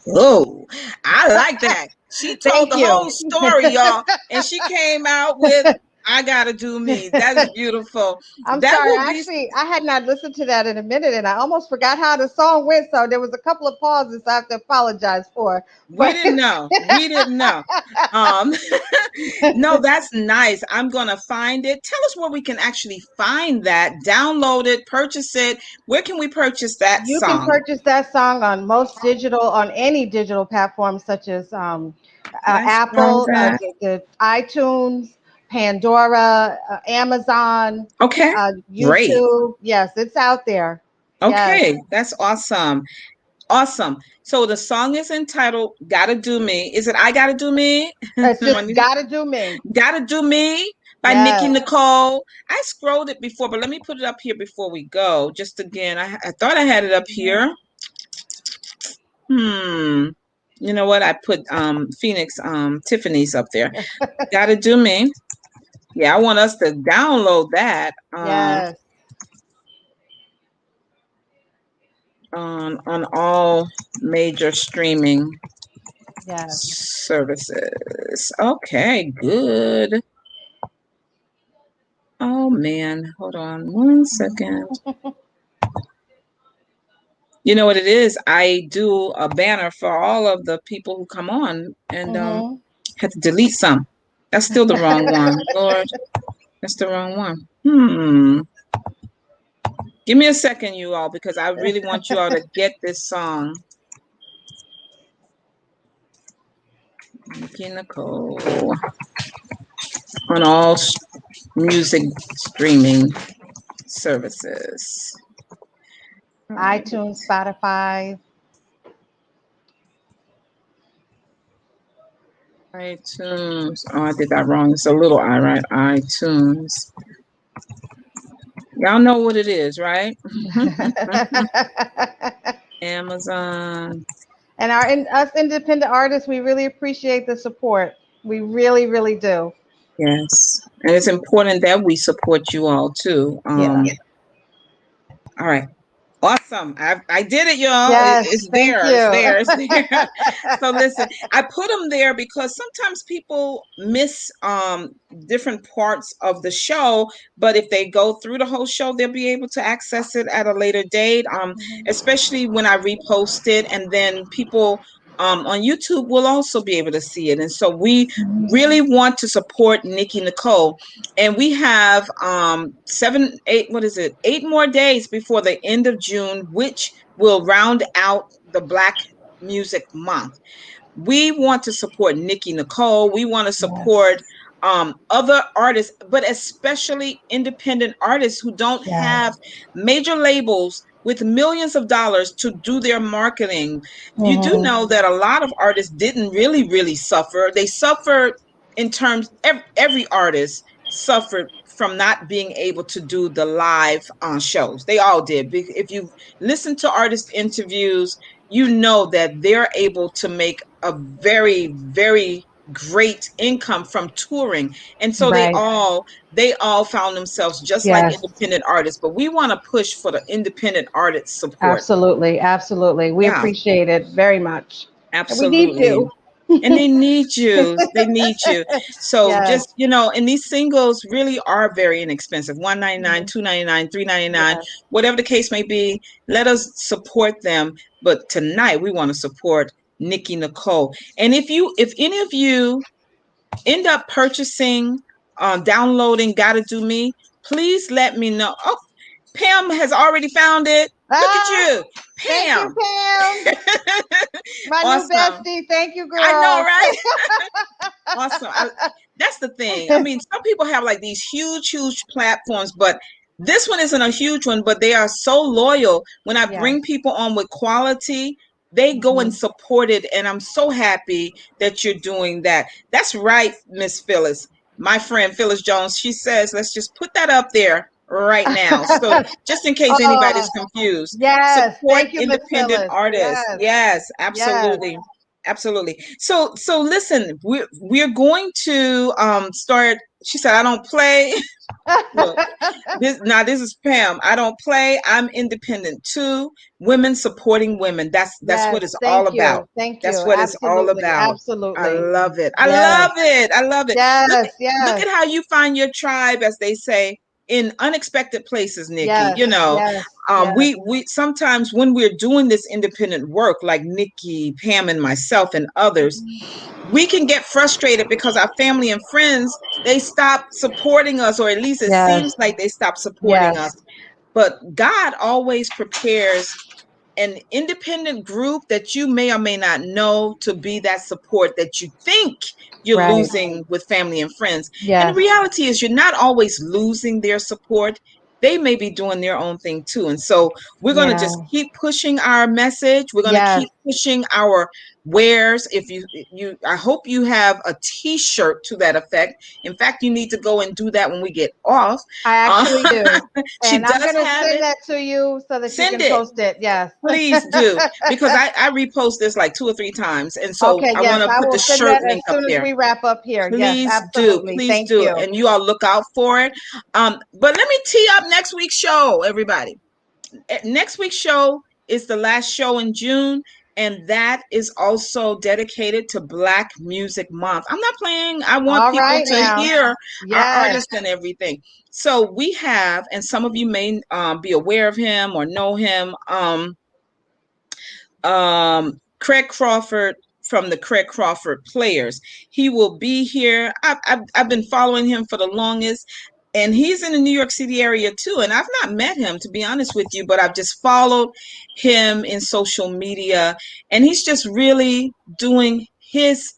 Oh, I like that. She told Thank the you. whole story, y'all, and she came out with "I Gotta Do Me." That is beautiful. I'm That sorry. will be. Actually, I had not listened to that in a minute, and I almost forgot how the song went. So there was a couple of pauses I have to apologize for. We But didn't know. We didn't know. Um, no, that's nice. I'm gonna find it. Tell us where we can actually find that. Download it, purchase it. Where can we purchase that you can song? purchase that song on any digital platform such as Let's try Apple, that. the iTunes, Pandora, Amazon, Okay, great. YouTube. Yes, it's out there. Yes, Okay, that's awesome. Awesome. So the song is entitled "Gotta Do Me." Is it "I Gotta Do Me"? it's just gotta do me. "Gotta Do Me" by Nikki Yes. Nicole. I scrolled it before, but let me put it up here before we go. Just again, I thought I had it up here. Hmm. You know what? I put Phoenix Tiffany's up there. Gotta Do Me. Yeah, I want us to download that Yes. on all major streaming Yes. services. Okay, good. Oh man, hold on one second. You know what it is? I do a banner for all of the people who come on and Hmm. had to delete some. That's still the wrong one. Lord, that's the wrong one. Give me a second, you all, because I really want you all to get this song. Nikki Nicole on all music streaming services. All right. iTunes, Spotify. iTunes. Oh, I did that wrong. It's a little I, right? iTunes. Y'all know what it is, right? Amazon. And us independent artists, we really appreciate the support. We really, really do. Yes. And it's important that we support you all too. Yeah. All right. Awesome. I did it, y'all. Yes. It's Thank there. It's you. there. It's there. So listen, I put them there because sometimes people miss different parts of the show, but if they go through the whole show, they'll be able to access it at a later date. Especially when I repost it, and then people on YouTube will also be able to see it. And so we really want to support Nikki Nicole, and we have 7 8 what is it 8 more days before the end of June, which will round out the Black Music Month. We want to support Nikki Nicole. We want to Yes. support other artists, but especially independent artists who don't have Yes. major labels with millions of dollars to do their marketing. You do Hmm. know that a lot of artists didn't really suffer. They suffered in terms, every artist suffered from not being able to do the live shows. They all did. If you listen to artist interviews, you know that they're able to make a very great income from touring. And so they Right. all found themselves just like Yes. independent artists, but we want to push for the independent artist support. Absolutely. Absolutely. We Yeah, appreciate it very much. And we need absolutely. you. And they need you. They need you. So Yes. just, and these singles really are very inexpensive. 199, Mhm. 299, 399, Yes. whatever the case may be. Let us support them. But tonight we want to support Nikki Nicole. And if any of you end up purchasing, downloading Gotta Do Me, please let me know. Oh, Pam has already found it. Look at Ah, you, thank you, Pam. Pam. My new Awesome. bestie. Thank you, I know, girl. right? Awesome. That's the thing. I mean, some people have like these huge platforms, but this one isn't a huge one, but they are so loyal. When I Yes. bring people on with quality, they go Hmm. and support it. And I'm so happy that you're doing that. That's right, Miss Phyllis. My friend Phyllis Jones, she says, let's just put that up there right now. So just in case Oh, anybody's confused, yes. support Thank you, Miss independent Phyllis. artists. Yes, Yes, yes, absolutely. Absolutely. So listen, we're going to start. She said, I don't play. Look, this is Pam. I don't play. I'm independent too. Women supporting women. That's yes. what it's all Thank about. you. Thank That's you. what it's all Absolutely. about. I Absolutely. love it. I Yes, love it. I love it. Look yes, look yes, at how you find your tribe, as they say, in unexpected places, Nikki. yes, yes, yes. We sometimes when we're doing this independent work, like Nikki, Pam, and myself, and others, Mhm. we can get frustrated because our family and friends, they stop supporting us, or at least it Yes, seems like they stop supporting us. yes. But God always prepares an independent group that you may or may not know to be that support that you think you're Right. losing with family and friends. And the Yes. reality is, you're not always losing their support. They may be doing their own thing too. And so we're going to Yeah. just keep pushing our message. We're going to Yes. keep pushing our wares. If you I hope you have a t-shirt to that effect. In fact, you need to go and do that when we get off. I uh, actually do. she And I'm does going to have send it. that to you so that you Send can it. post it. Yes. Please do, because I repost this like 2 or 3 times, and so Okay, I yes, want to I put will the send shirt that as link up soon as there. we wrap up here. Yes, Please do, absolutely. please Thank do, you. and you all look out for it. But let me tee up next week's show, everybody. Next week's show is the last show in June, and that is also dedicated to Black Music Month. I'm not playing. I want All people right to now. hear our Yes. artists and everything. So we have, and some of you may be aware of him or know him. Craig Crawford from the Craig Crawford Players. He will be here. I've been following him for the longest, and he's in the New York City area too. And I've not met him, to be honest with you, but I've just followed him in social media, and he's just really doing his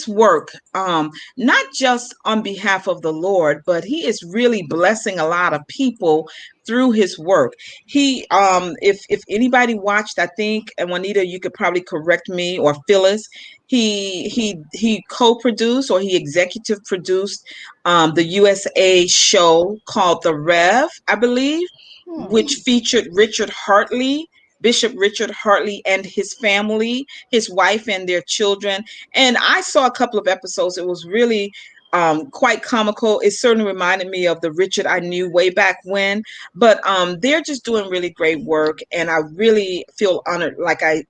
work, not just on behalf of the Lord, but he is really blessing a lot of people through his work. He if anybody watched, I think, and Juanita, you could probably correct me, or Phyllis, he co-produced, or he executive produced, the USA show called The Rev, I believe, Hmm. which featured Richard Hartley, Bishop Richard Hartley, and his family, his wife and their children. And I saw a couple of episodes. It was really quite comical. It certainly reminded me of the Richard I knew way back when. But they're just doing really great work, and I really feel honored, like I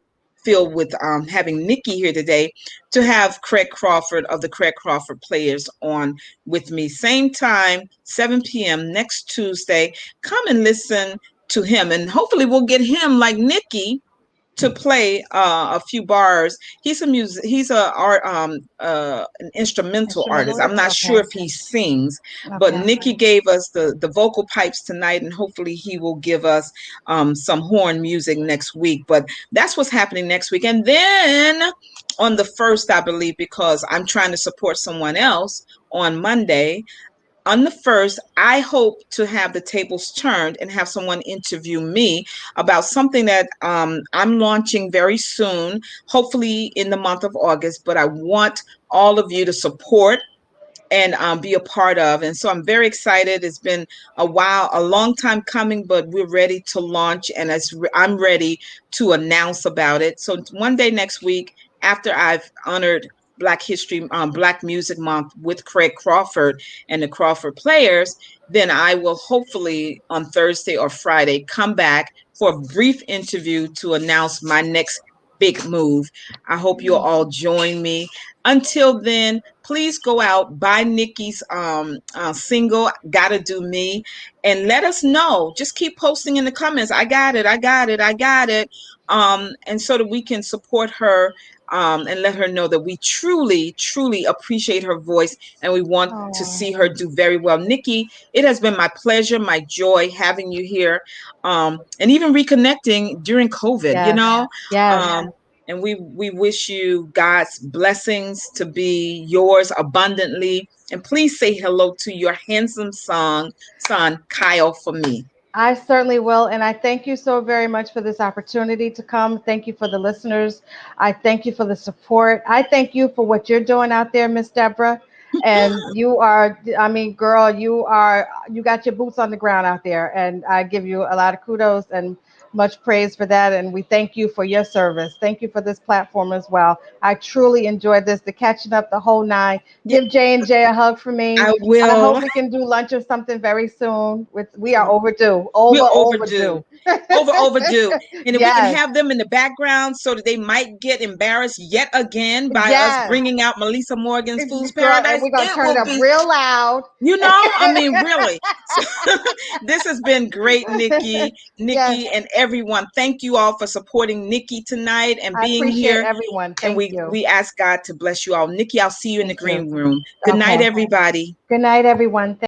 feel with having Nikki here today, to have Craig Crawford of the Craig Crawford Players on with me. Same time, 7 p.m. next Tuesday. Come and listen to him, and hopefully we'll get him, like Nikki, to play a few bars. He's a music. He's a art an instrumental artist. I'm Instrumentalist? not sure Okay. if he sings, but Okay. Nikki gave us the vocal pipes tonight, and hopefully he will give us some horn music next week. But that's what's happening next week, and then on the first, I believe, because I'm trying to support someone else on Monday, on the first, I hope to have the tables turned and have someone interview me about something that I'm launching very soon, hopefully in the month of August. But I want all of you to support and be a part of. And so I'm very excited. It's been a while, a long time coming, but we're ready to launch, and I'm ready to announce about it. So one day next week, after I've honored Black Music Month with Craig Crawford and the Crawford Players, then I will hopefully on Thursday or Friday come back for a brief interview to announce my next big move. I hope you'll all join me. Until then, please go out, buy Nikki's single, Gotta Do Me, and let us know. Just keep posting in the comments. I got it, I got it, I got it. And so that we can support her, and let her know that we truly, truly appreciate her voice, and we want to Oh, see her do very well. Nikki, it has been my pleasure, my joy having you here, and even reconnecting during COVID, you yes. know. Yes. Um, and we wish you God's blessings to be yours abundantly. And please say hello to your handsome son Kyle, for me. I certainly will. And I thank you so very much for this opportunity to come. Thank you for the listeners. I thank you for the support. I thank you for what you're doing out there, Miss Deborah. And you are, I mean, girl, you are, you got your boots on the ground out there, and I give you a lot of kudos and much praise for that. And we thank you for your service. Thank you for this platform as well. I truly enjoyed this, the catching up, the whole nine. Yeah, Give J&J a hug for me. I I hope will. we can do lunch or something very soon. We are overdue, We're overdue. overdue. Overdue. And if we can Yes, have them in the background so that they might get embarrassed yet again by us yes, bringing out Melissa Morgan's Fool's girl, and Paradise, we're gonna it turn it will up be, real loud. I mean, really. So this has been great, Yes, Nikki, and everyone. Thank you all for supporting Nikki tonight and I being appreciate here. everyone. And Thank you. we ask God to bless you all. Nikki, I'll see you in the Thank you. green room. Good night, Okay. everybody. Good night, everyone.